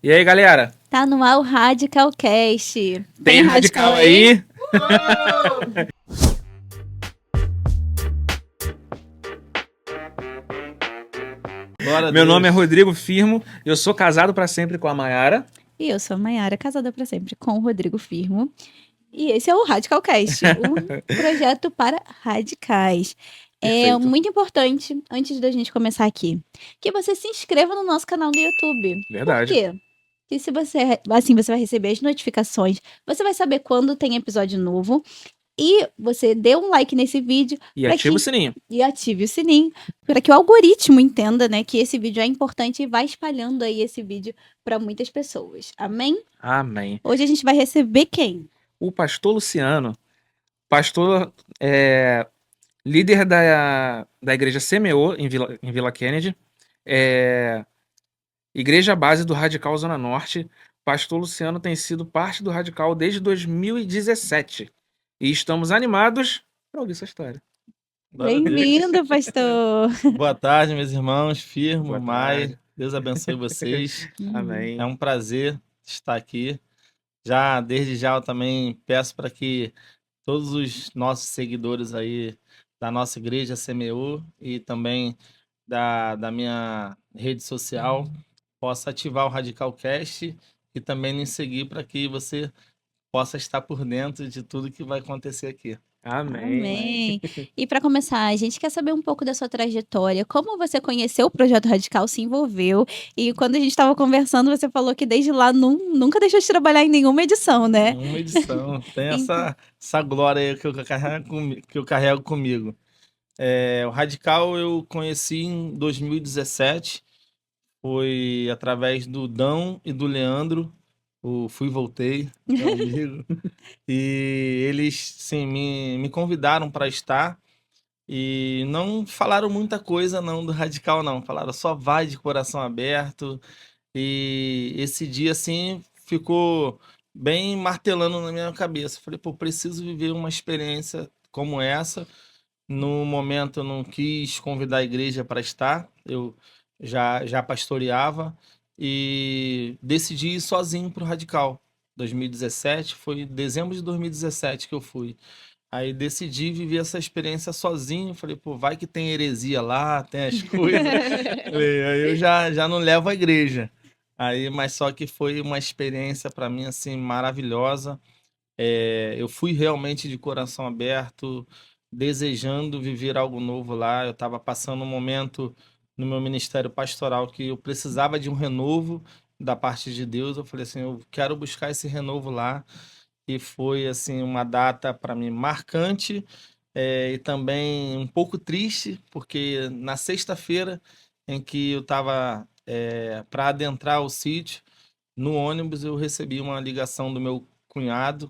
E aí, galera? Tá no ar o Radical Cast. Tem radical aí? Meu nome é Rodrigo Firmo, eu sou casado pra sempre com a Mayara. E eu sou a Mayara, casada pra sempre com o Rodrigo Firmo. E esse é o Radical Cast, um projeto para radicais. É Perfeito. muito importante, antes da gente começar aqui, que você se inscreva no nosso canal do YouTube. Verdade. Por quê? Porque se você, assim, você vai receber as notificações, você vai saber quando tem episódio novo. E você dê um like nesse vídeo. E ativa o sininho. E ative o sininho. Para que o algoritmo entenda, né, que esse vídeo é importante e vá espalhando aí esse vídeo para muitas pessoas. Amém? Amém. Hoje a gente vai receber quem? O pastor Luciano, pastor líder da igreja Semeou em Vila Kennedy, igreja base do Radical Zona Norte. Pastor Luciano tem sido parte do Radical desde 2017. E estamos animados para ouvir essa história. Bem-vindo, pastor. Boa tarde, meus irmãos, Firmo, Boa Mai. tarde. Deus abençoe vocês. Amém. É um prazer estar aqui. Desde já eu também peço para que todos os nossos seguidores aí da nossa igreja Semeou e também da minha rede social possa ativar o Radical Cast e também nos seguir para que você possa estar por dentro de tudo que vai acontecer aqui. Amém. E para começar, a gente quer saber um pouco da sua trajetória, como você conheceu o Projeto Radical, se envolveu, e quando a gente estava conversando, você falou que desde lá nunca deixou de trabalhar em nenhuma edição, né? Uma edição. Tem Então. essa glória aí que eu carrego comigo. O Radical eu conheci em 2017, foi através do Dão e do Leandro, o Fui e Voltei, meu amigo. E eles, sim, me convidaram para estar e não falaram muita coisa não do Radical não, falaram só vai de coração aberto. E esse dia assim ficou bem martelando na minha cabeça. Falei, pô, preciso viver uma experiência como essa. No momento eu não quis convidar a igreja para estar, eu já pastoreava e decidi ir sozinho para o Radical. 2017, foi dezembro de 2017 que eu fui. Aí decidi viver essa experiência sozinho. Falei, pô, vai que tem heresia lá, tem as coisas. Aí eu já não levo a igreja. Aí, mas só que foi uma experiência para mim assim maravilhosa. Eu fui realmente de coração aberto, desejando viver algo novo lá. Eu estava passando um momento no meu ministério pastoral que eu precisava de um renovo da parte de Deus. Eu falei assim, eu quero buscar esse renovo lá. E foi assim uma data para mim marcante, e também um pouco triste, porque na sexta-feira em que eu estava para adentrar o sítio, no ônibus eu recebi uma ligação do meu cunhado,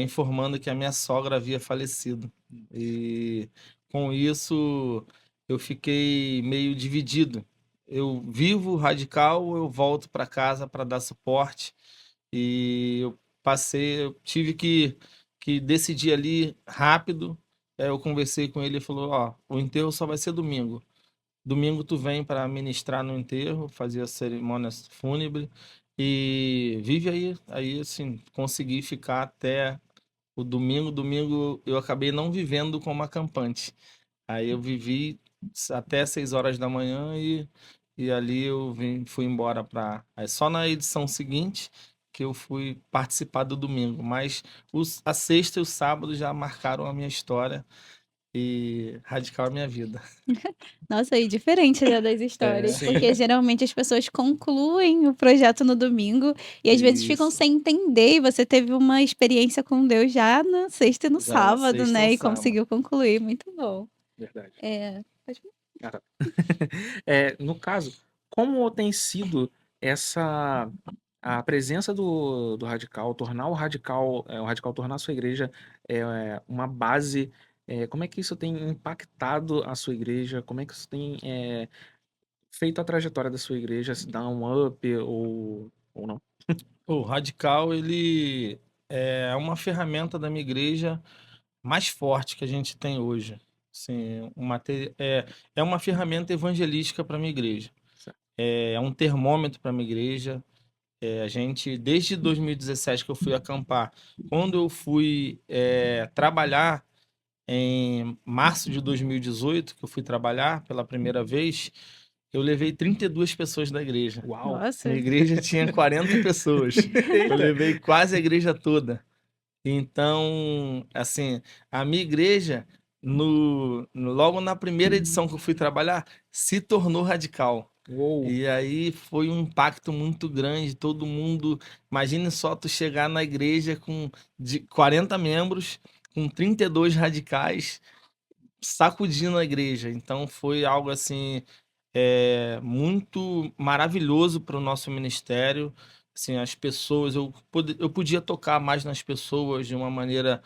informando que a minha sogra havia falecido. E com isso eu fiquei meio dividido. Eu vivo radical, eu volto para casa para dar suporte e eu tive que decidir ali rápido. Eu conversei com ele e falou, ó, o enterro só vai ser domingo. Domingo tu vem para ministrar no enterro, fazer a cerimônia fúnebre e vive aí. Aí, assim, consegui ficar até o domingo. Domingo eu acabei não vivendo como acampante. Aí eu vivi até 6 horas da manhã e ali fui embora para. Só na edição seguinte que eu fui participar do domingo. Mas a sexta e o sábado já marcaram a minha história e radical a minha vida. Nossa, e diferente, né, das histórias, Sim. porque geralmente as pessoas concluem o projeto no domingo e às vezes ficam Isso. sem entender, e você teve uma experiência com Deus já na sexta e no Já na sábado, sexta né, ou e sábado. conseguiu concluir, muito bom. Verdade. Pode Ah, tá. No caso, como tem sido a presença do radical, tornar o radical tornar a sua igreja uma base, como é que isso tem impactado a sua igreja? Como é que isso tem feito a trajetória da sua igreja, se dá um up ou não? O radical, ele é uma ferramenta da minha igreja mais forte que a gente tem hoje. Assim, é uma ferramenta evangelística para minha igreja. Certo. é um termômetro para minha igreja. A gente, desde 2017 que eu fui acampar, quando eu fui trabalhar em março de 2018, que eu fui trabalhar pela primeira vez, eu levei 32 pessoas da igreja. Uau! Minha Nossa. igreja tinha 40 pessoas. Eu Eita! levei quase a igreja toda. Então, assim, a minha igreja, logo na primeira edição que eu fui trabalhar, se tornou radical. Uou! E aí foi um impacto muito grande, todo mundo, imagine só tu chegar na igreja com 40 membros, com 32 radicais, sacudindo a igreja. Então foi algo assim muito maravilhoso para o nosso ministério. Assim, as pessoas, eu podia tocar mais nas pessoas de uma maneira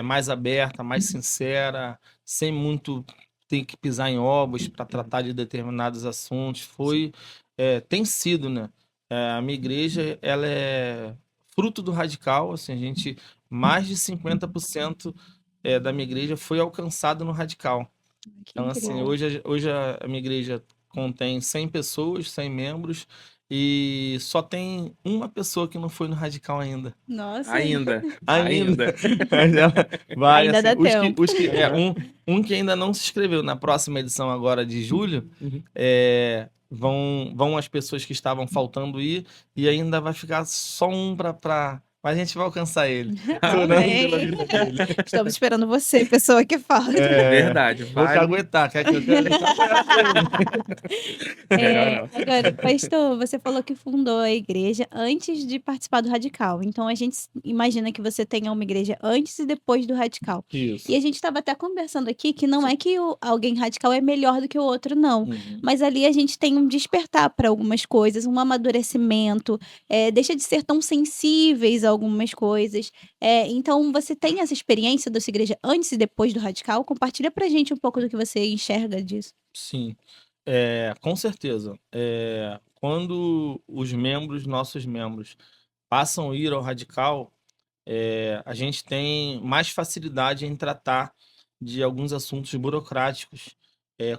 mais aberta, mais sincera, sem muito ter que pisar em ovos para tratar de determinados assuntos. Tem sido, né? A minha igreja, ela é fruto do radical, assim, mais de 50% da minha igreja foi alcançado no radical. Que Então, assim, incrível. hoje a minha igreja contém 100 pessoas, 100 membros, e só tem uma pessoa que não foi no radical ainda. Nossa, Ainda, Ainda. ainda. Mas ela vai, ainda assim, dá tempo. Aham. um que ainda não se inscreveu na próxima edição agora de julho, Uhum. vão as pessoas que estavam faltando ir, e ainda vai ficar só um mas a gente vai alcançar ele. Tô orando pela Amém. vida dele. Estamos esperando você, pessoa que falta. Verdade, Vou vale. caguetar, quer que eu caguetar com ele? Melhor não. Agora, pastor, você falou que fundou a igreja antes de participar do Radical. Então a gente imagina que você tenha uma igreja antes e depois do Radical. E Isso. a gente estava até conversando aqui que não é que alguém radical é melhor do que o outro, não. Uhum. Mas ali a gente tem um despertar para algumas coisas, um amadurecimento, deixa de ser tão sensíveis a algumas coisas. Então você tem essa experiência da sua igreja antes e depois do Radical? Compartilha pra gente um pouco do que você enxerga disso. Sim, com certeza. Quando nossos membros, passam a ir ao radical, a gente tem mais facilidade em tratar de alguns assuntos burocráticos.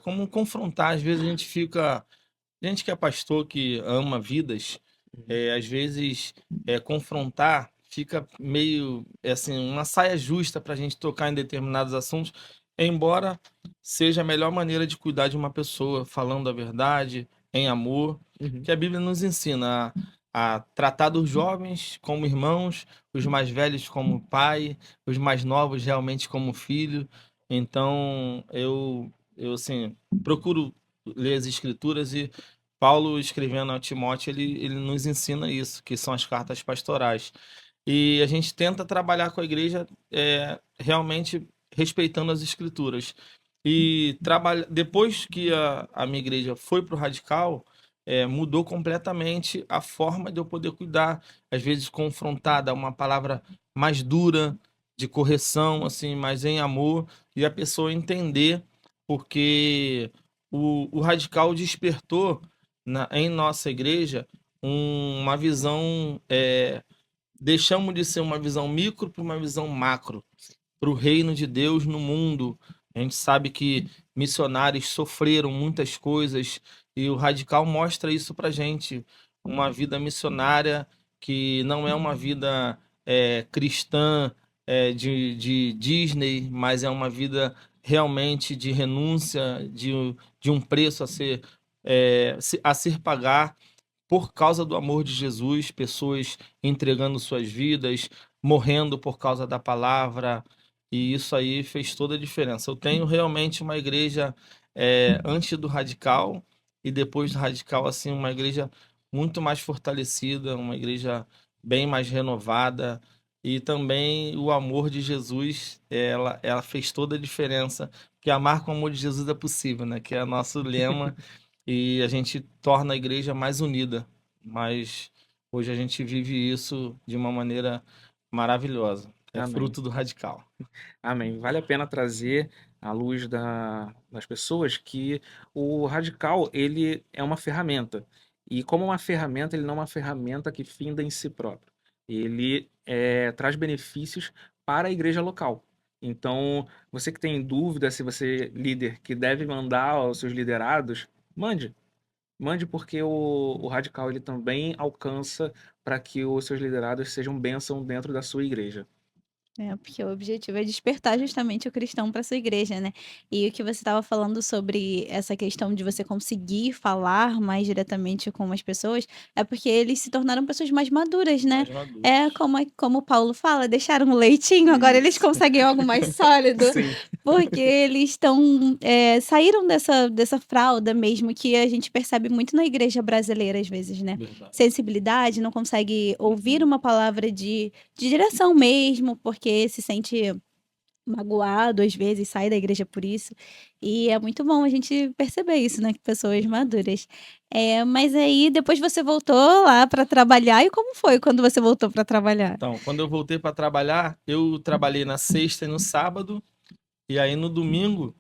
Como confrontar, às vezes a gente que é pastor, que ama vidas, às vezes confrontar fica meio assim, uma saia justa para a gente tocar em determinados assuntos, embora seja a melhor maneira de cuidar de uma pessoa, falando a verdade, em amor, Uhum. que a Bíblia nos ensina a tratar dos jovens como irmãos, os mais velhos como pai, os mais novos realmente como filho. Então, eu assim, procuro ler as escrituras e Paulo, escrevendo a Timóteo, ele nos ensina isso, que são as cartas pastorais. E a gente tenta trabalhar com a igreja realmente respeitando as escrituras. E depois que a minha igreja foi para o radical, mudou completamente a forma de eu poder cuidar. Às vezes confrontar, dar uma palavra mais dura, de correção, assim, mas em amor, e a pessoa entender, porque o radical despertou em nossa igreja uma visão. Deixamos de ser uma visão micro para uma visão macro, para o reino de Deus no mundo. A gente sabe que missionários sofreram muitas coisas e o radical mostra isso para gente. Uma vida missionária que não é uma vida cristã de Disney, mas é uma vida realmente de renúncia, de um preço a ser pagar por causa do amor de Jesus, pessoas entregando suas vidas, morrendo por causa da palavra, e isso aí fez toda a diferença. Eu tenho realmente uma igreja antes do radical e depois do radical, assim, uma igreja muito mais fortalecida, uma igreja bem mais renovada, e também o amor de Jesus, ela fez toda a diferença, porque amar com o amor de Jesus é possível, né? Que é nosso lema e a gente torna a igreja mais unida. Mas hoje a gente vive isso de uma maneira maravilhosa. É Amém. fruto do radical. Amém. Vale a pena trazer à luz das pessoas que o radical, ele é uma ferramenta. E como uma ferramenta, ele não é uma ferramenta que finda em si próprio. Ele traz benefícios para a igreja local. Então, você que tem dúvida se você, líder, que deve mandar aos seus liderados, mande. Mande porque o Radical ele também alcança para que os seus liderados sejam bênção dentro da sua igreja. É, porque o objetivo é despertar justamente o cristão para sua igreja, né. E o que você estava falando sobre essa questão de você conseguir falar mais diretamente com as pessoas, é porque eles se tornaram pessoas mais maduras, né. Mais É maduros. como Paulo fala: "Deixaram o leitinho, agora eles Isso. conseguem algo mais sólido", Sim. porque eles estão, saíram dessa fralda mesmo que a gente percebe muito na igreja brasileira às vezes, né. Verdade. Sensibilidade, não consegue ouvir uma palavra de direção mesmo, porque se sente magoado, às vezes, sai da igreja por isso. E é muito bom a gente perceber isso, né, que pessoas maduras. Mas aí depois você voltou lá para trabalhar, e como foi quando você voltou para trabalhar? Então, quando eu voltei para trabalhar, eu trabalhei na sexta e no sábado, e aí no domingo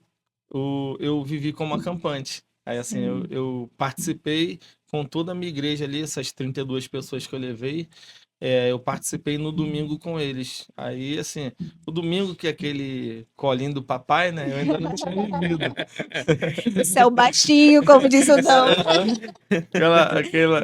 eu vivi como acampante. Aí, assim, eu, Sim. eu participei com toda a minha igreja ali, essas 32 pessoas que eu levei, eu participei no domingo com eles. Aí, assim, o domingo que é aquele colinho do papai, né? Eu ainda não tinha vivido. O céu baixinho, como diz o Dão.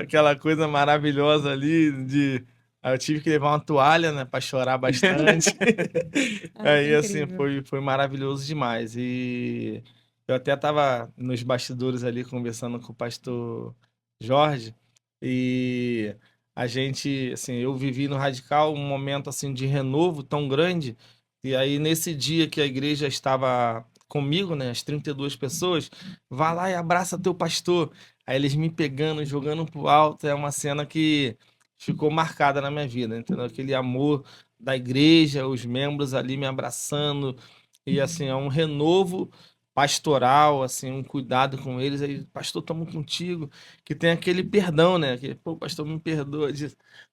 Aquela coisa maravilhosa ali de. Aí eu tive que levar uma toalha, né, para chorar bastante. Ai, que Aí, assim, incrível. foi maravilhoso demais. E eu até estava nos bastidores ali conversando com o pastor Jorge, e a gente, assim, eu vivi no Radical um momento assim de renovo tão grande. E aí, nesse dia que a igreja estava comigo, né, as 32 pessoas, vá lá e abraça teu pastor. Aí eles me pegando, jogando pro alto, é uma cena que ficou marcada na minha vida, entendeu? Aquele amor da igreja, os membros ali me abraçando, e assim, é um renovo pastoral, assim, um cuidado com eles, aí, pastor, estamos contigo, que tem aquele perdão, né? Que, pô, pastor, me perdoa de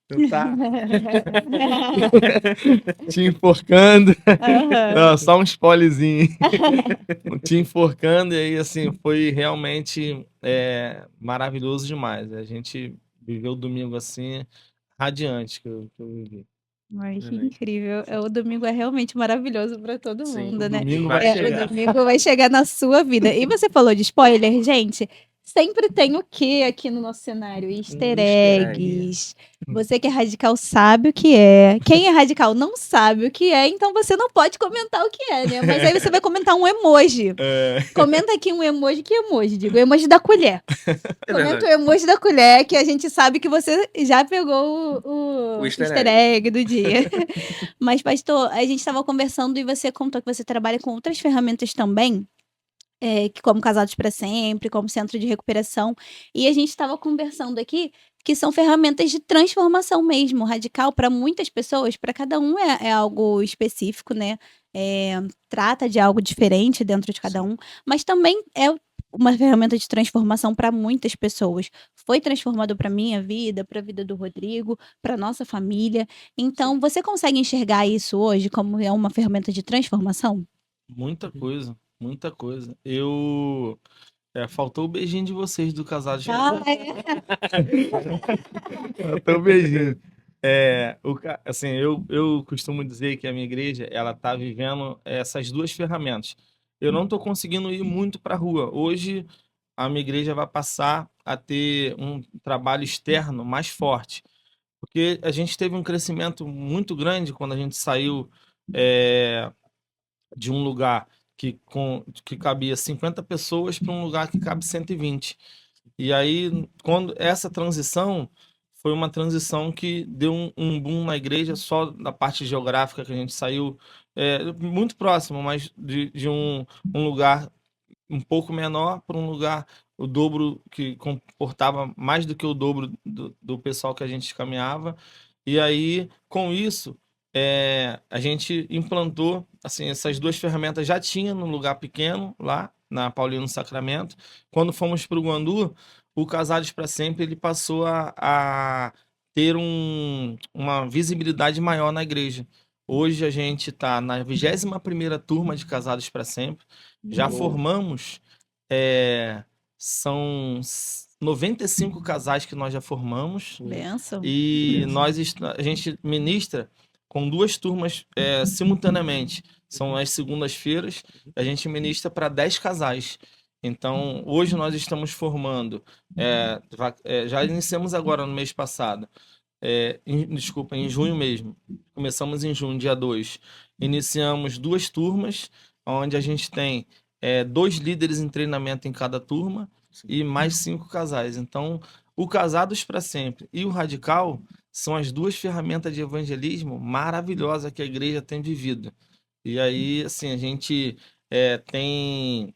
tentar te enforcando. Aham. Não, só um spoilerzinho. Te enforcando, e aí, assim, foi realmente maravilhoso demais. A gente viveu o domingo assim, radiante que eu vivi. Ai, que Amém. incrível. O domingo é realmente maravilhoso para todo Sim, O mundo, né. domingo vai vai O chegar. domingo vai chegar na sua vida. E você falou de spoiler, gente, sempre tem o quê aqui no nosso cenário? Easter um easter egg. eggs. Você que é radical sabe o que é. Quem é radical não sabe o que é, então você não pode comentar o que é, né. Mas aí você vai comentar um emoji. É, Comenta aqui um emoji, que emoji? Digo, o emoji da colher. É Comenta o verdade. emoji da colher, que a gente sabe que você já pegou O o easter easter egg. egg do dia. Mas pastor, a gente estava conversando e você contou que você trabalha com outras ferramentas também, que como Casados para Sempre, como Centro de Recuperação, e a gente estava conversando aqui que são ferramentas de transformação mesmo, radical para muitas pessoas, para cada um é algo específico, né, trata de algo diferente dentro de cada Sim. um, mas também é uma ferramenta de transformação para muitas pessoas. Foi transformador para minha vida, para a vida do Rodrigo, para nossa família. Sim. Então você consegue enxergar isso hoje como é uma ferramenta de transformação? muita coisa, muita coisa. Faltou o beijinho de vocês do Casados. Ah, é. Faltou o beijinho. Assim, eu costumo dizer que a minha igreja, ela tá vivendo essas duas ferramentas. Eu não tô conseguindo ir muito para a rua. Hoje, a minha igreja vai passar a ter um trabalho externo mais forte, porque a gente teve um crescimento muito grande quando a gente saiu é, de um lugar que cabia 50 pessoas para um lugar que cabe 120. E aí, quando essa transição foi uma transição que deu um boom na igreja, só da parte geográfica que a gente saiu muito próximo, mas de um lugar um pouco menor para um lugar o dobro, que comportava mais do que o dobro do pessoal que a gente caminhava. E aí, com isso, a gente implantou, assim, essas duas ferramentas já tinha num lugar pequeno, lá na Paulino Sacramento. Quando fomos para o Guandu, o Casados para Sempre ele passou a ter uma visibilidade maior na igreja. Hoje a gente está na 21ª turma de Casados para Sempre. Já Uou. formamos, são 95 casais que nós já formamos, Benção. e Benção. a gente ministra com duas turmas simultaneamente. São as segundas-feiras, a gente ministra para 10 casais. Então, hoje nós estamos formando, já iniciamos agora no mês passado, desculpa, em junho mesmo. Começamos em junho, dia 2. Iniciamos 2 turmas, onde a gente tem 2 líderes em treinamento em cada turma Sim. e mais 5 casais. Então, o Casados para Sempre e o Radical são as 2 ferramentas de evangelismo maravilhosas que a igreja tem vivido. E aí, assim, a gente tem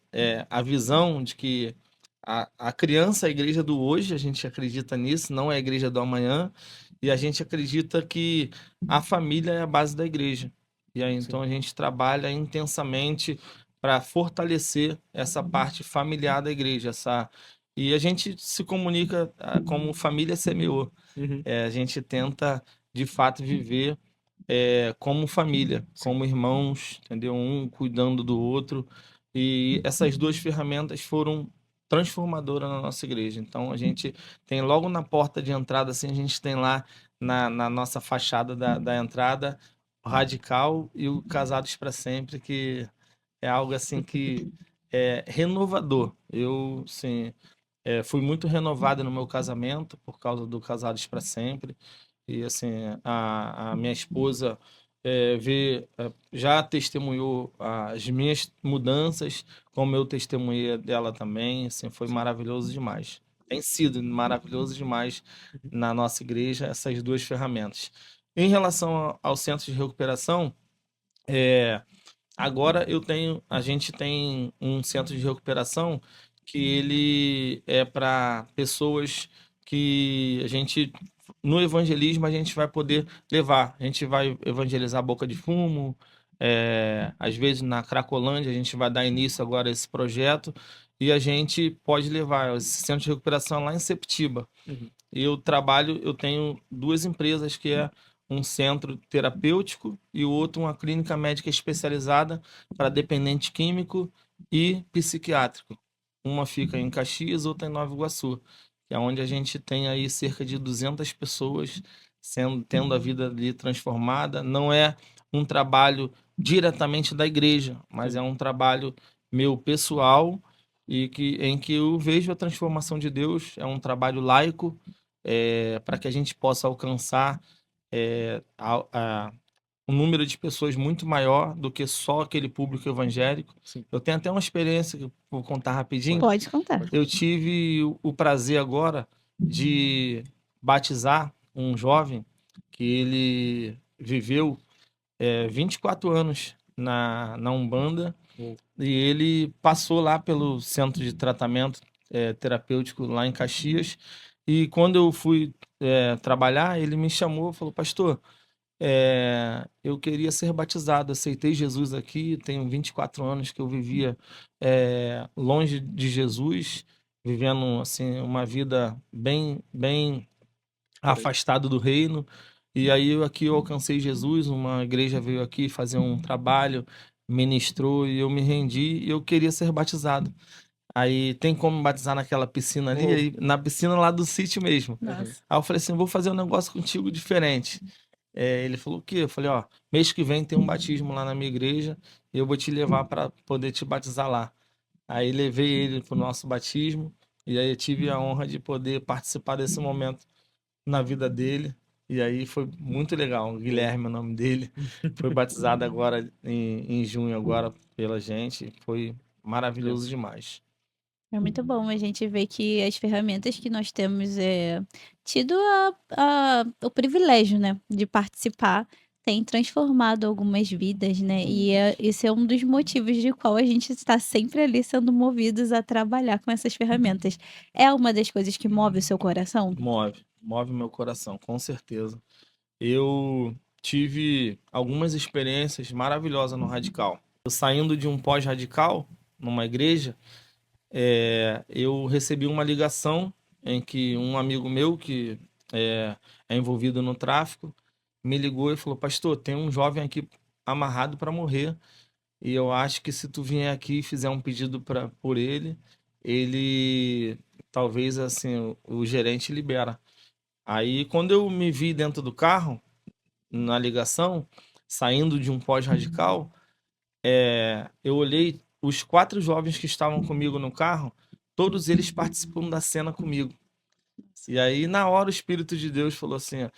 a visão de que a criança é a igreja do hoje, a gente acredita nisso, não é a igreja do amanhã. E a gente acredita que a família é a base da igreja. E aí, então, Sim. a gente trabalha intensamente para fortalecer essa parte familiar da igreja. E a gente se comunica como família semeou. Uhum. A gente tenta, de fato, viver como família, Sim. como irmãos, entendeu? Um cuidando do outro. E essas 2 ferramentas foram transformadoras na nossa igreja. Então, a gente tem logo na porta de entrada, assim, a gente tem lá na nossa fachada da entrada o Radical e o Casados para Sempre, que é algo assim que é renovador. Eu, sim, fui muito renovado no meu casamento por causa do Casados para Sempre. E assim, a minha esposa já testemunhou as minhas mudanças, como eu testemunhei dela também. Assim, foi maravilhoso demais. Tem sido maravilhoso demais na nossa igreja essas 2 ferramentas. Em relação ao centro de recuperação, é, agora a gente tem um centro de recuperação que ele é para pessoas que no evangelismo, a gente vai poder levar. A gente vai evangelizar Boca de Fumo, às vezes na Cracolândia, a gente vai dar início agora a esse projeto e a gente pode levar esse centro de recuperação lá em Septiba. Uhum. Eu tenho 2 empresas que é um centro terapêutico e o outro uma clínica médica especializada para dependente químico e psiquiátrico. Uma fica em Caxias, outra em Nova Iguaçu, que é onde a gente tem aí cerca de 200 pessoas tendo a vida ali transformada. Não é um trabalho diretamente da igreja, mas Sim. é um trabalho meu pessoal em que eu vejo a transformação de Deus. É um trabalho laico, para que a gente possa alcançar é, a- a- um número de pessoas muito maior do que só aquele público evangélico. Sim. Eu tenho até uma experiência que eu vou contar rapidinho. Pode contar. Eu tive o prazer agora de batizar um jovem que ele viveu 24 anos na Umbanda Uou. e ele passou lá pelo centro de tratamento terapêutico lá em Caxias. E quando eu fui trabalhar, ele me chamou e falou: Pastor, eu queria ser batizado. Aceitei Jesus aqui. Tenho 24 anos que eu vivia longe de Jesus, vivendo assim uma vida bem, bem afastado do reino. E aí aqui eu alcancei Jesus, uma igreja veio aqui fazer um trabalho, ministrou e eu me rendi e eu queria ser batizado. Aí tem como batizar naquela piscina ali, Uou. aí, na piscina lá do sítio mesmo. Nossa. Aí eu falei assim, vou fazer um negócio contigo diferente. Ele falou o quê? Eu falei, ó, mês que vem tem um batismo lá na minha igreja e eu vou te levar para poder te batizar lá. Aí levei ele pro nosso batismo e aí eu tive a honra de poder participar desse momento na vida dele. E aí foi muito legal. O Guilherme é o nome dele. Foi batizado agora em junho agora pela gente. Foi maravilhoso demais. É muito bom a gente ver que as ferramentas que nós temos tido o privilégio, né, de participar, tem transformado algumas vidas, né? E esse é um dos motivos de qual a gente está sempre ali sendo movidos a trabalhar com essas ferramentas. É uma das coisas que move o seu coração? Move meu coração, com certeza. Eu tive algumas experiências maravilhosas no Radical. Eu saindo de um pós-radical, numa igreja, eu recebi uma ligação em que um amigo meu, que é envolvido no tráfico, me ligou e falou: Pastor, tem um jovem aqui amarrado para morrer. E eu acho que se tu vier aqui e fizer um pedido por ele talvez assim o gerente libera. Aí quando eu me vi dentro do carro, na ligação, saindo de um pós-radical, eu olhei os 4 jovens que estavam comigo no carro, todos eles participam da cena comigo. E aí, na hora, o Espírito de Deus falou assim: ó,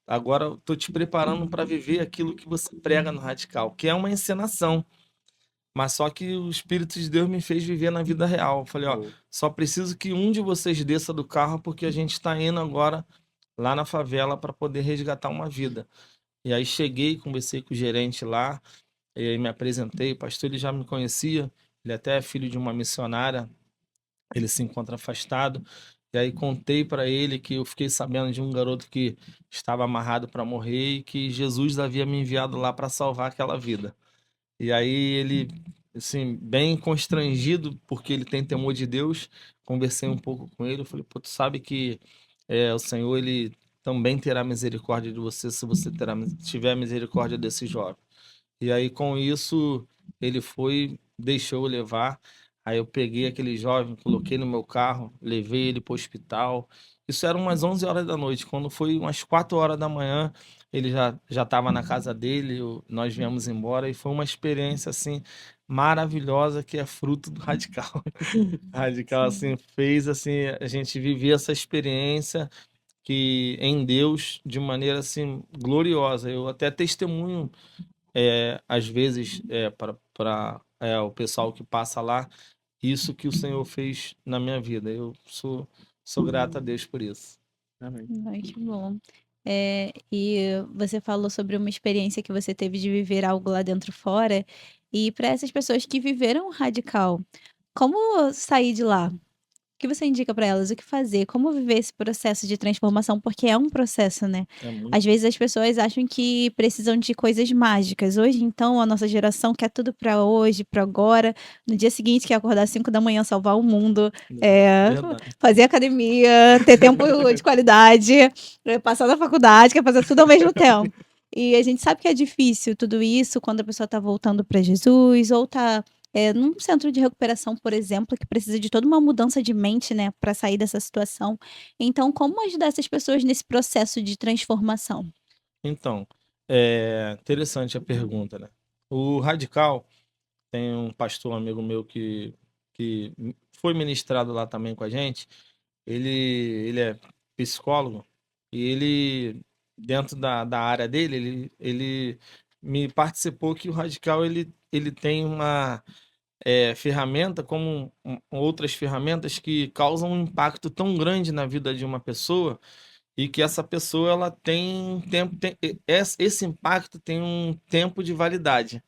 agora eu tô te preparando para viver aquilo que você prega no Radical, que é uma encenação. Mas só que o Espírito de Deus me fez viver na vida real. Eu falei: ó, Show. só preciso que um de vocês desça do carro, porque a gente está indo agora lá na favela para poder resgatar uma vida. E aí cheguei, conversei com o gerente lá, e aí me apresentei. O pastor, ele já me conhecia, ele até é filho de uma missionária, ele se encontra afastado. E aí contei para ele que eu fiquei sabendo de um garoto que estava amarrado para morrer e que Jesus havia me enviado lá para salvar aquela vida. E aí ele, assim, bem constrangido, porque ele tem temor de Deus, conversei um pouco com ele, eu falei: pô, tu sabe que o Senhor, ele também terá misericórdia de você se você tiver misericórdia desse jovem. E aí, com isso, ele foi, deixou eu levar. Aí eu peguei aquele jovem, coloquei no meu carro, levei ele para o hospital. Isso era umas 11 horas da noite. Quando foi umas 4 horas da manhã, ele já estava na casa dele, nós viemos embora e foi uma experiência assim maravilhosa que é fruto do Radical. Radical assim fez assim a gente viver essa experiência que em Deus de maneira assim gloriosa. Eu até testemunho às vezes, para o pessoal que passa lá, isso que o Senhor fez na minha vida. Eu sou grato a Deus por isso. Amém. Ai, que bom. E você falou sobre uma experiência que você teve de viver algo lá dentro fora, e para essas pessoas que viveram o radical, como sair de lá? O que você indica para elas? O que fazer? Como viver esse processo de transformação? Porque é um processo, né. É muito. Às vezes as pessoas acham que precisam de coisas mágicas. Hoje, então, a nossa geração quer tudo para hoje, para agora. No dia seguinte quer acordar às 5 da manhã, salvar o mundo, Verdade. fazer academia, ter tempo de qualidade, passar na faculdade, quer fazer tudo ao mesmo tempo. E a gente sabe que é difícil tudo isso quando a pessoa está voltando para Jesus ou está num centro de recuperação, por exemplo, que precisa de toda uma mudança de mente, né, para sair dessa situação. Então, como ajudar essas pessoas nesse processo de transformação? Então, é interessante a pergunta, né? O Radical tem um pastor amigo meu que foi ministrado lá também com a gente. Ele é psicólogo e ele, dentro da área dele, ele me participou que o Radical ele tem uma ferramenta como outras ferramentas que causam um impacto tão grande na vida de uma pessoa e que essa pessoa ela tem um tempo, esse impacto tem um tempo de validade,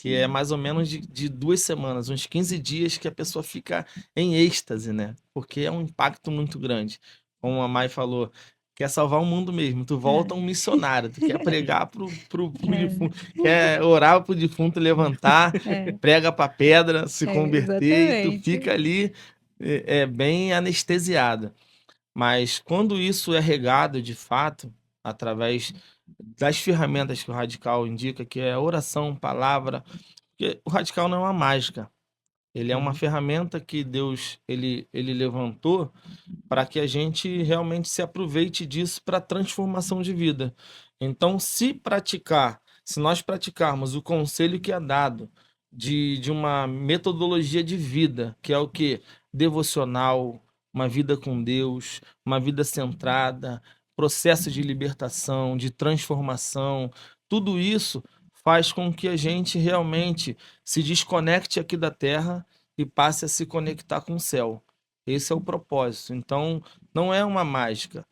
que é Sim. mais ou menos de 2 semanas, uns 15 dias que a pessoa fica em êxtase, né? Porque é um impacto muito grande. Como a Mai falou, quer salvar o mundo mesmo, tu volta É. um missionário, tu quer pregar pro É. defunto, quer orar pro defunto levantar, É, prega pra pedra se converter e tu exatamente. fica ali bem anestesiado. Mas quando isso é regado de fato, através das ferramentas que o Radical indica, que é oração, palavra, porque o Radical não é uma mágica. Ele é uma Uhum. ferramenta que Deus ele levantou para que a gente realmente se aproveite disso para transformação de vida. Então, se nós praticarmos o conselho que é dado de uma metodologia de vida, que é o que? Devocional, uma vida com Deus, uma vida centrada, processo de libertação, de transformação, tudo isso faz com que a gente realmente se desconecte aqui da terra e passe a se conectar com o céu. Esse é o propósito. Então, não é uma mágica.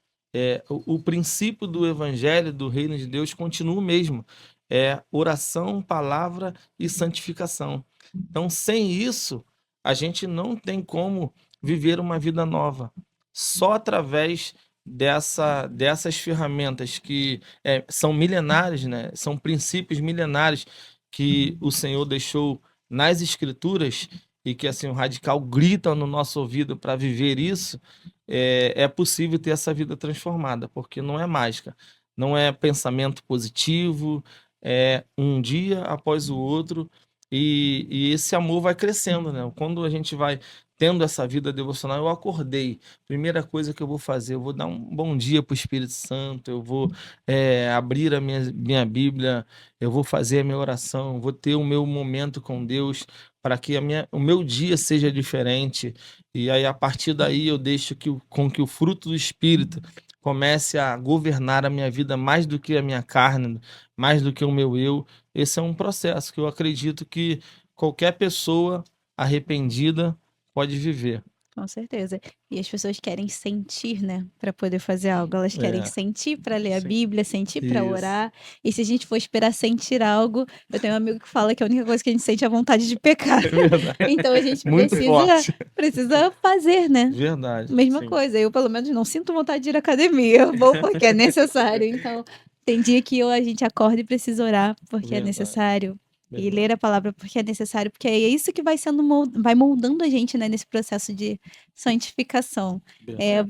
O princípio do evangelho, do reino de Deus, continua o mesmo. É oração, palavra e santificação. Então, sem isso, a gente não tem como viver uma vida nova. Só através dessas ferramentas que são milenares, né? São princípios milenares que o Senhor deixou nas Escrituras e que assim o radical grita no nosso ouvido para viver isso, é possível ter essa vida transformada, porque não é mágica, não é pensamento positivo, é um dia após o outro e esse amor vai crescendo, né? Quando a gente vai tendo essa vida devocional, eu acordei. Primeira coisa que eu vou fazer, eu vou dar um bom dia para o Espírito Santo, eu vou abrir a minha Bíblia, eu vou fazer a minha oração, vou ter o meu momento com Deus para que o meu dia seja diferente. E aí, a partir daí, eu deixo com que o fruto do Espírito comece a governar a minha vida mais do que a minha carne, mais do que o meu eu. Esse é um processo que eu acredito que qualquer pessoa arrependida pode viver. Com certeza. E as pessoas querem sentir, né, para poder fazer algo. Elas querem É, sentir para ler a Sim. Bíblia, sentir para isso. orar. E se a gente for esperar sentir algo, eu tenho um amigo que fala que a única coisa que a gente sente é a vontade de pecar. É verdade. Então a gente Muito forte. precisa fazer, né? Verdade. Mesma Sim. coisa. Eu, pelo menos, não sinto vontade de ir à academia. Eu vou porque é necessário. Então, tem dia que a gente acorda e precisa orar porque é Verdade. necessário. E Verdade. ler a palavra porque é necessário, porque é isso que vai sendo vai moldando a gente, né, nesse processo de santificação. Verdade.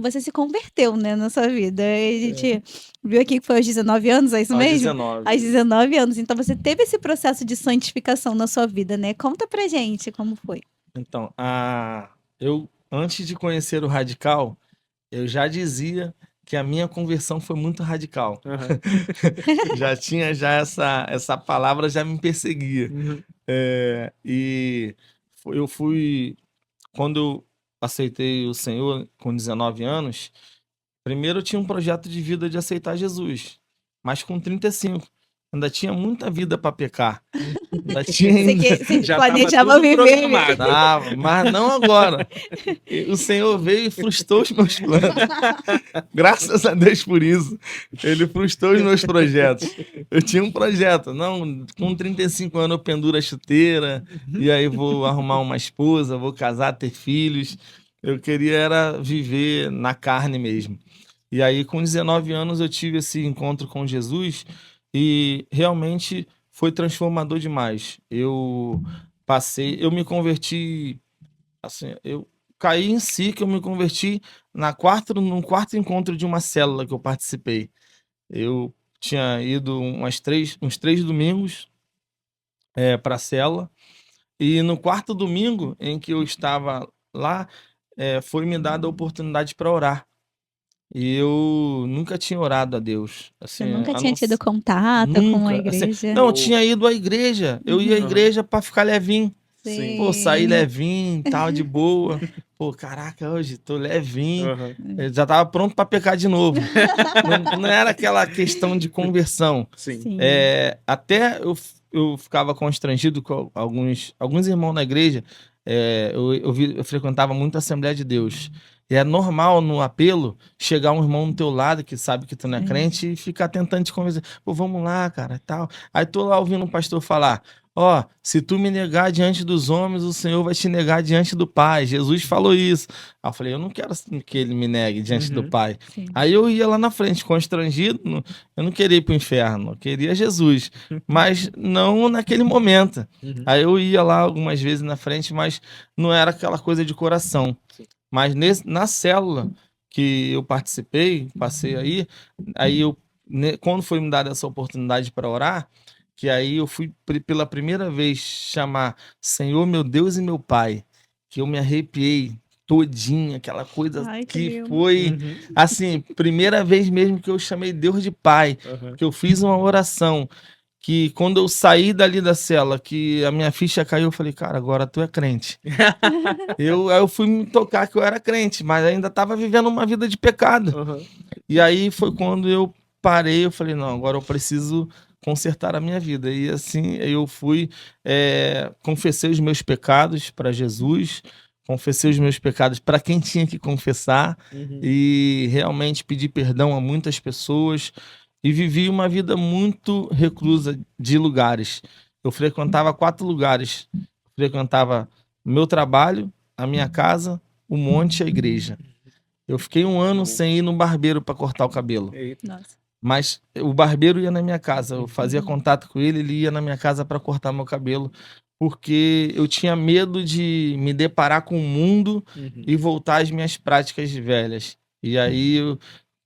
Você se converteu, né, na sua vida. A gente viu aqui que foi aos 19 anos, é isso Aos mesmo? 19. Aos 19 anos. Então você teve esse processo de santificação na sua vida, né? Conta pra gente como foi. Então, eu, antes de conhecer o radical, eu já dizia que a minha conversão foi muito radical. Aham. Já tinha essa palavra já me perseguia. Uhum. E eu fui, quando eu aceitei o Senhor com 19 anos, primeiro eu tinha um projeto de vida de aceitar Jesus, mas com 35 ainda tinha muita vida para pecar. Ainda tinha Você Já planejava tava tudo viver. programado. Tava, mas não agora. O Senhor veio e frustrou os meus planos. Graças a Deus por isso. Ele frustrou os meus projetos. Eu tinha um projeto. Não, com 35 anos eu penduro a chuteira, e aí vou arrumar uma esposa, vou casar, ter filhos. Eu queria era viver na carne mesmo. E aí, com 19 anos, eu tive esse encontro com Jesus e realmente foi transformador demais. Eu me converti, assim, eu caí em si que eu me converti num quarto encontro de uma célula que eu participei. Eu tinha ido uns três domingos para a célula, e no quarto domingo em que eu estava lá, foi me dada a oportunidade para orar. E eu nunca tinha orado a Deus, Você assim, nunca a tinha não tido contato com a nunca, assim, igreja? não, eu tinha ido à igreja, eu ia à Uhum. Aham. igreja para ficar levinho. Sim. Pô, saí Sim. levinho, tal, de boa. Pô, caraca, hoje tô levinho. Aham. Eu já tava pronto para pecar de novo. Não era aquela questão de conversão. Sim. Sim. Até eu ficava constrangido com alguns irmãos na igreja. Eu frequentava muito a Assembleia de Deus. E é normal no apelo chegar um irmão no teu lado que sabe que tu não é Sim. crente e ficar tentando te convencer. Pô, vamos lá, cara, tal. Aí tô lá ouvindo um pastor falar: ó, se tu me negar diante dos homens, o Senhor vai te negar diante do Pai. Jesus falou isso. Aí eu falei: eu não quero que ele me negue diante do Uhum. Pai. Sim. Aí eu ia lá na frente, constrangido. Eu não queria ir pro inferno, eu queria Jesus. Mas não naquele momento. Uhum. Aí eu ia lá algumas vezes na frente, mas não era aquela coisa de coração. Sim. Mas na célula que eu participei, passei aí quando foi me dada essa oportunidade para orar, que aí eu fui pela primeira vez chamar Senhor, meu Deus e meu Pai, que eu me arrepiei todinha, aquela coisa Ai, que que lindo. foi, Uhum. assim, primeira vez mesmo que eu chamei Deus de Pai, Aham. que eu fiz uma oração, que quando eu saí dali da cela, que a minha ficha caiu, eu falei: cara, agora tu é crente. Aí eu fui me tocar que eu era crente, mas ainda estava vivendo uma vida de pecado. Aham. E aí foi quando eu parei, eu falei: não, agora eu preciso consertar a minha vida. E assim eu fui, confessei os meus pecados para Jesus, confessei os meus pecados para quem tinha que confessar, Uhum. e realmente pedi perdão a muitas pessoas, e vivi uma vida muito reclusa de lugares. Eu frequentava 4 lugares. Frequentava o meu trabalho, a minha casa, o monte e a igreja. Eu fiquei um ano sem ir no barbeiro para cortar o cabelo. Eita. Nossa. Mas o barbeiro ia na minha casa. Eu fazia contato com ele, ele ia na minha casa para cortar meu cabelo. Porque eu tinha medo de me deparar com o mundo Uhum. e voltar às minhas práticas velhas. E aí eu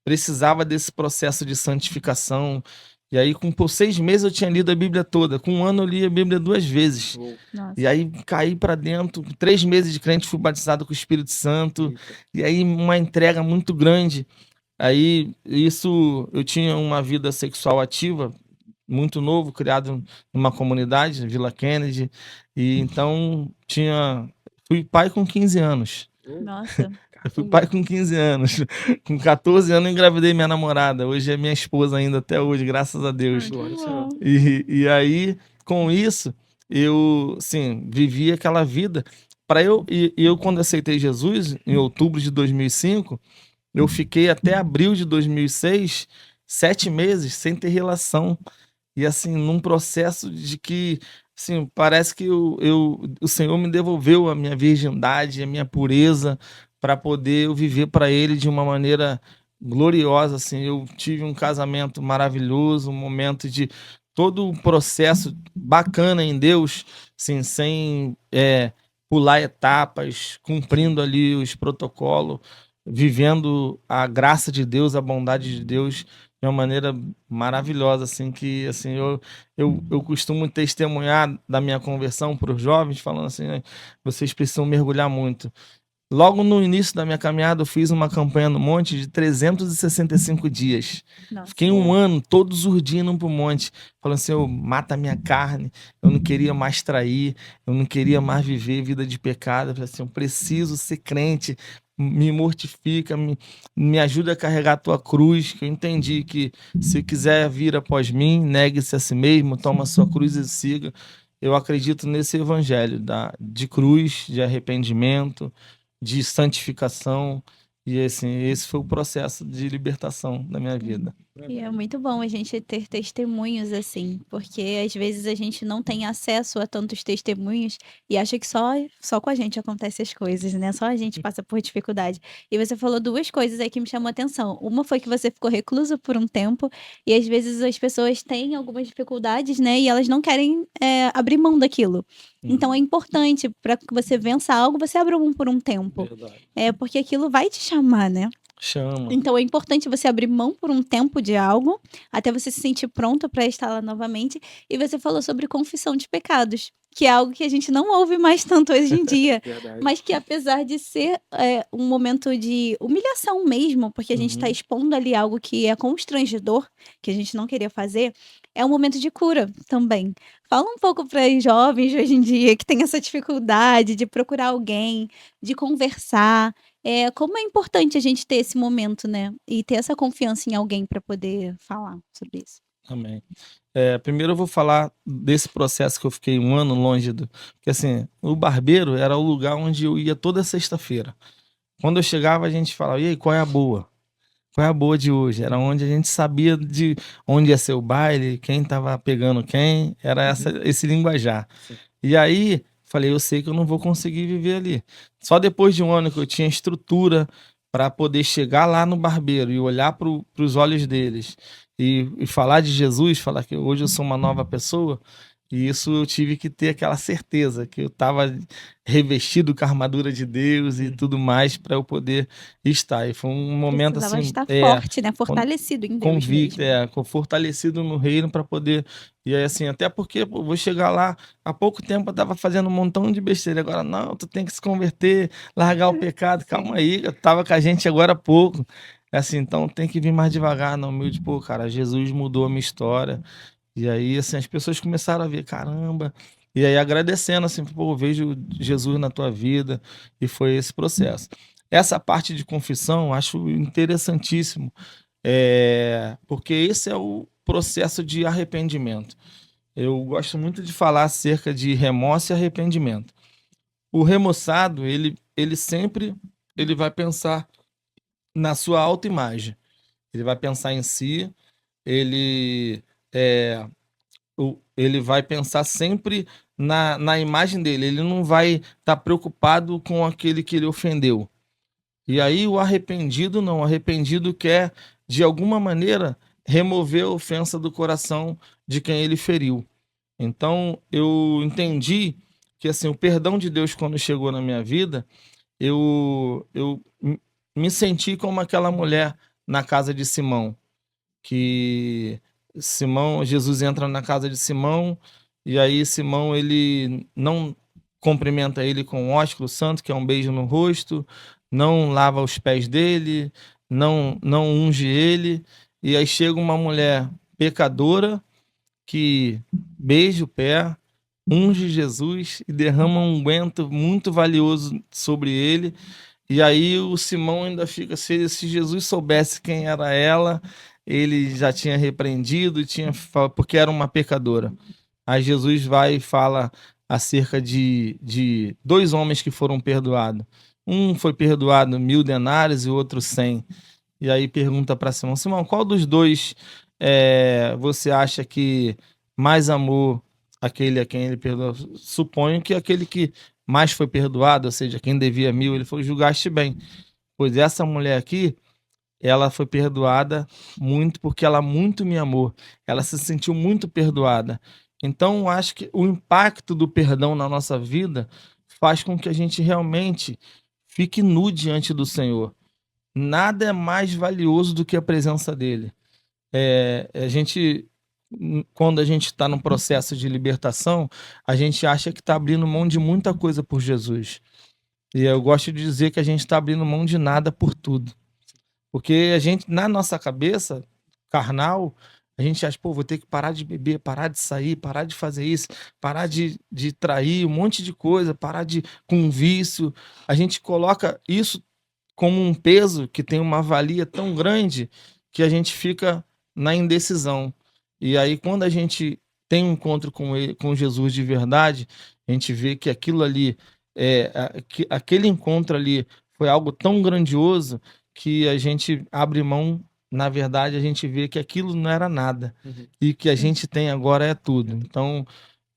precisava desse processo de santificação. E aí, por 6 meses, eu tinha lido a Bíblia toda. Com 1 ano, eu li a Bíblia 2 vezes. Uou, Nossa. E aí, caí para dentro. Com 3 meses de crente, fui batizado com o Espírito Santo. eita. E aí, uma entrega muito grande. Aí, eu tinha uma vida sexual ativa, muito novo, criado numa comunidade, Vila Kennedy. E então, fui pai com 15 anos. Nossa. Eu fui pai com 15 anos. Com 14 anos, eu engravidei minha namorada. Hoje é minha esposa ainda, até hoje, graças a Deus. Glória ao Que Senhor. bom. E aí, com isso, eu, sim, vivi aquela vida. Eu, quando aceitei Jesus, em outubro de 2005, eu fiquei até abril de 2006, 7 meses sem ter relação. E assim, num processo de que, assim, parece que o Senhor me devolveu a minha virgindade, a minha pureza, para poder eu viver para Ele de uma maneira gloriosa. Assim, eu tive um casamento maravilhoso, um momento de todo o processo bacana em Deus, assim, sem pular etapas, cumprindo ali os protocolos, vivendo a graça de Deus, a bondade de Deus de uma maneira maravilhosa, assim, que assim, eu costumo testemunhar da minha conversão para os jovens, falando assim, "Né, vocês precisam mergulhar muito." Logo no início da minha caminhada, eu fiz uma campanha no monte de 365 dias. Nossa. Fiquei 1 ano, todos os dias indo pro monte, falando assim, eu mata a minha carne, eu não queria mais trair, eu não queria mais viver vida de pecado. Eu falei assim, eu preciso ser crente, me mortifica, me ajuda a carregar a tua cruz, que eu entendi que se quiser vir após mim, negue-se a si mesmo, toma a sua cruz e siga. Eu acredito nesse evangelho de cruz, de arrependimento, de santificação. E assim, esse foi o processo de libertação da minha vida. E é muito bom a gente ter testemunhos assim, porque às vezes a gente não tem acesso a tantos testemunhos e acha que só com a gente acontecem as coisas, né? Só a gente passa por dificuldade. E você falou duas coisas aí que me chamou a atenção. Uma foi que você ficou recluso por um tempo e às vezes as pessoas têm algumas dificuldades, né? E elas não querem abrir mão daquilo. Então é importante para que você vença algo, você abra mão por um tempo. Verdade. Porque aquilo vai te chamar, né? Chama. Então é importante você abrir mão por um tempo de algo, até você se sentir pronto para estar lá novamente. E você falou sobre confissão de pecados, que é algo que a gente não ouve mais tanto hoje em dia, Verdade. mas que apesar de ser um momento de humilhação mesmo, porque a gente está Uhum. expondo ali algo que é constrangedor, que a gente não queria fazer, é um momento de cura também. Fala um pouco para os jovens de hoje em dia que têm essa dificuldade de procurar alguém, de conversar. Como é importante a gente ter esse momento, né? E ter essa confiança em alguém para poder falar sobre isso. Amém. Primeiro eu vou falar desse processo que eu fiquei 1 ano longe do. Porque assim, o barbeiro era o lugar onde eu ia toda sexta-feira. Quando eu chegava, a gente falava, e aí, qual é a boa? Qual é a boa de hoje? Era onde a gente sabia de onde ia ser o baile, quem tava pegando quem, era esse linguajar. Sim. E aí, falei, eu sei que eu não vou conseguir viver ali. Só depois de 1 ano que eu tinha estrutura para poder chegar lá no barbeiro e olhar para os olhos deles e falar de Jesus, falar que hoje eu sou uma nova pessoa. E isso eu tive que ter aquela certeza que eu estava revestido com a armadura de Deus e tudo mais para eu poder estar. E foi um momento Precisava assim, estar forte, né? Fortalecido em Deus convicto, mesmo. fortalecido no reino para poder. E aí, assim, até porque pô, vou chegar lá, há pouco tempo eu tava fazendo um montão de besteira, agora não, tu tem que se converter, largar o pecado, calma aí, eu tava com a gente agora há pouco. Assim, então tem que vir mais devagar, não, humilde, pô, cara, Jesus mudou a minha história. E aí, assim, as pessoas começaram a ver, caramba. E aí, agradecendo, assim, pô, vejo Jesus na tua vida. E foi esse processo. Essa parte de confissão, eu acho interessantíssimo, porque esse é o processo de arrependimento. Eu gosto muito de falar acerca de remorso e arrependimento. O remoçado, ele sempre ele vai pensar na sua autoimagem. Ele vai pensar em si, ele é, ele vai pensar sempre na imagem dele, ele não vai estar preocupado com aquele que ele ofendeu. E aí o arrependido não, o arrependido quer, de alguma maneira, remover a ofensa do coração de quem ele feriu. Então eu entendi que assim, o perdão de Deus quando chegou na minha vida, eu me senti como aquela mulher na casa de Simão, que Jesus entra na casa de Simão, e aí Simão, ele não cumprimenta ele com o ósculo santo, que é um beijo no rosto, não lava os pés dele, não unge ele, e aí chega uma mulher pecadora que beija o pé, unge Jesus e derrama um unguento muito valioso sobre ele. E aí o Simão ainda fica, se Jesus soubesse quem era ela, ele já tinha repreendido, porque era uma pecadora. Aí Jesus vai e fala acerca de dois homens que foram perdoados. Um foi perdoado 1.000 denários e o outro 100. E aí pergunta para Simão, Simão, qual dos dois você acha que mais amou aquele a quem ele perdoou? Suponho que aquele que mais foi perdoado, ou seja, quem devia 1.000, ele foi, julgaste bem. Pois essa mulher aqui, ela foi perdoada muito porque ela muito me amou. Ela se sentiu muito perdoada. Então, eu acho que o impacto do perdão na nossa vida faz com que a gente realmente fique nu diante do Senhor. Nada é mais valioso do que a presença dele. Quando a gente está num processo de libertação, a gente acha que está abrindo mão de muita coisa por Jesus. E eu gosto de dizer que a gente está abrindo mão de nada por tudo. Porque a gente, na nossa cabeça carnal, a gente acha, pô, vou ter que parar de beber, parar de sair, parar de fazer isso, parar de trair, um monte de coisa, parar de com um vício. A gente coloca isso como um peso que tem uma valia tão grande que a gente fica na indecisão. E aí, quando a gente tem um encontro com ele, com Jesus de verdade, a gente vê que aquilo ali, aquele encontro ali foi algo tão grandioso que a gente abre mão. Na verdade, a gente vê que aquilo não era nada e que a gente tem agora é tudo. Então,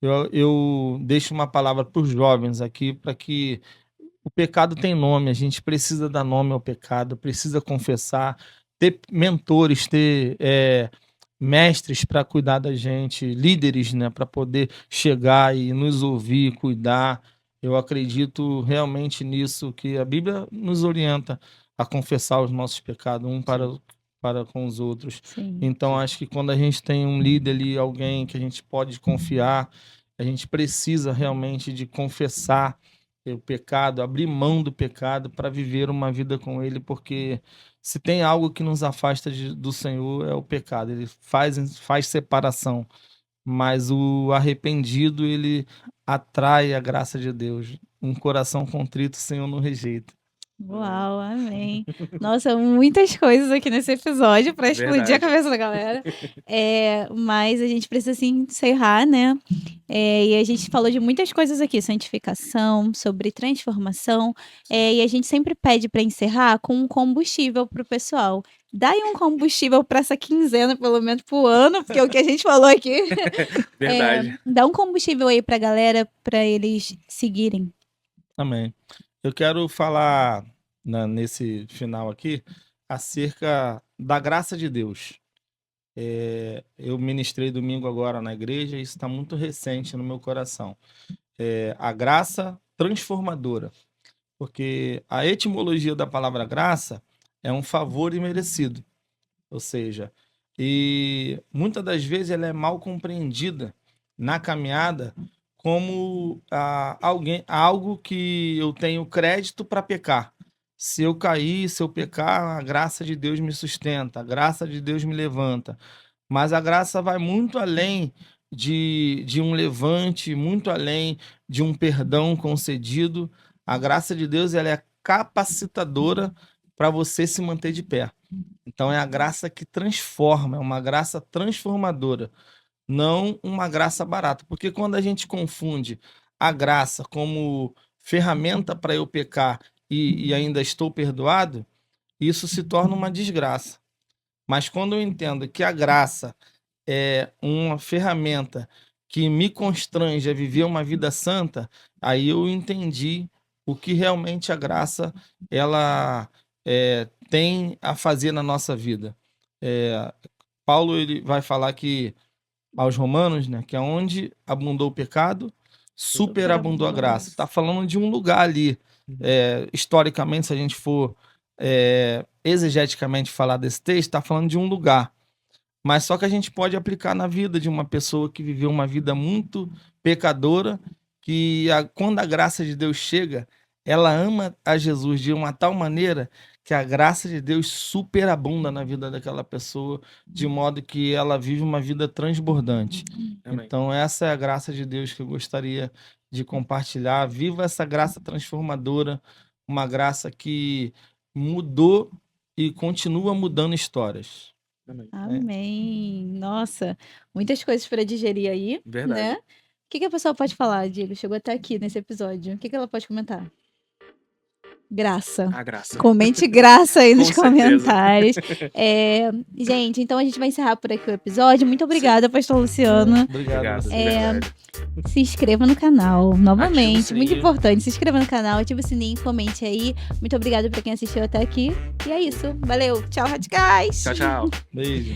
eu deixo uma palavra para os jovens aqui, para que o pecado tem nome, a gente precisa dar nome ao pecado, precisa confessar, ter mentores, ter mestres para cuidar da gente, líderes, né, para poder chegar e nos ouvir, cuidar. Eu acredito realmente nisso, que a Bíblia nos orienta a confessar os nossos pecados um para com os outros. Sim. Então, acho que quando a gente tem um líder ali, alguém que a gente pode confiar, a gente precisa realmente de confessar o pecado, abrir mão do pecado para viver uma vida com ele, porque se tem algo que nos afasta do Senhor é o pecado. Ele faz separação, mas o arrependido, ele atrai a graça de Deus. Um coração contrito, o Senhor não rejeita. Uau, amém. Nossa, muitas coisas aqui nesse episódio para explodir a Verdade. cabeça da galera. Mas a gente precisa assim encerrar, né? E a gente falou de muitas coisas aqui, santificação, sobre transformação. E a gente sempre pede para encerrar com um combustível pro pessoal. Dá aí um combustível para essa quinzena, pelo menos pro ano, porque é o que a gente falou aqui. Verdade. Dá um combustível aí pra galera, para eles seguirem. Amém. Eu quero falar nesse final aqui acerca da graça de Deus. Eu ministrei domingo agora na igreja e isso está muito recente no meu coração. A graça transformadora. Porque a etimologia da palavra graça é um favor imerecido. Ou seja, e muitas das vezes ela é mal compreendida na caminhada como algo que eu tenho crédito para pecar. Se eu cair, se eu pecar, a graça de Deus me sustenta, a graça de Deus me levanta. Mas a graça vai muito além de um levante, muito além de um perdão concedido. A graça de Deus, ela é capacitadora para você se manter de pé. Então é a graça que transforma, é uma graça transformadora, não uma graça barata. Porque quando a gente confunde a graça como ferramenta para eu pecar e ainda estou perdoado, isso se torna uma desgraça. Mas quando eu entendo que a graça é uma ferramenta que me constrange a viver uma vida santa, aí eu entendi o que realmente a graça ela tem a fazer na nossa vida. Paulo ele vai falar que aos Romanos, né, que onde abundou o pecado, superabundou a graça. Está falando de um lugar ali. Historicamente, se a gente for exegeticamente falar desse texto, está falando de um lugar. Mas só que a gente pode aplicar na vida de uma pessoa que viveu uma vida muito pecadora, que quando a graça de Deus chega, ela ama a Jesus de uma tal maneira que a graça de Deus superabunda na vida daquela pessoa, de modo que ela vive uma vida transbordante. Amém. Então, essa é a graça de Deus que eu gostaria de compartilhar. Viva essa graça transformadora, uma graça que mudou e continua mudando histórias. Amém. Amém. Nossa, muitas coisas para digerir aí, Verdade. né? O que a pessoa pode falar, Diego? Chegou até aqui nesse episódio. O que ela pode comentar? Graça. A graça. Comente graça aí Com nos certeza. comentários. Gente, então a gente vai encerrar por aqui o episódio. Muito obrigada, pastor Luciano. Obrigado. Obrigado, você. de verdade. Se inscreva no canal, novamente. Ativa o Muito sininho. importante. Se inscreva no canal, ativa o sininho, comente aí. Muito obrigada pra quem assistiu até aqui. E é isso. Valeu. Tchau, radicais. Tchau, tchau. Beijo.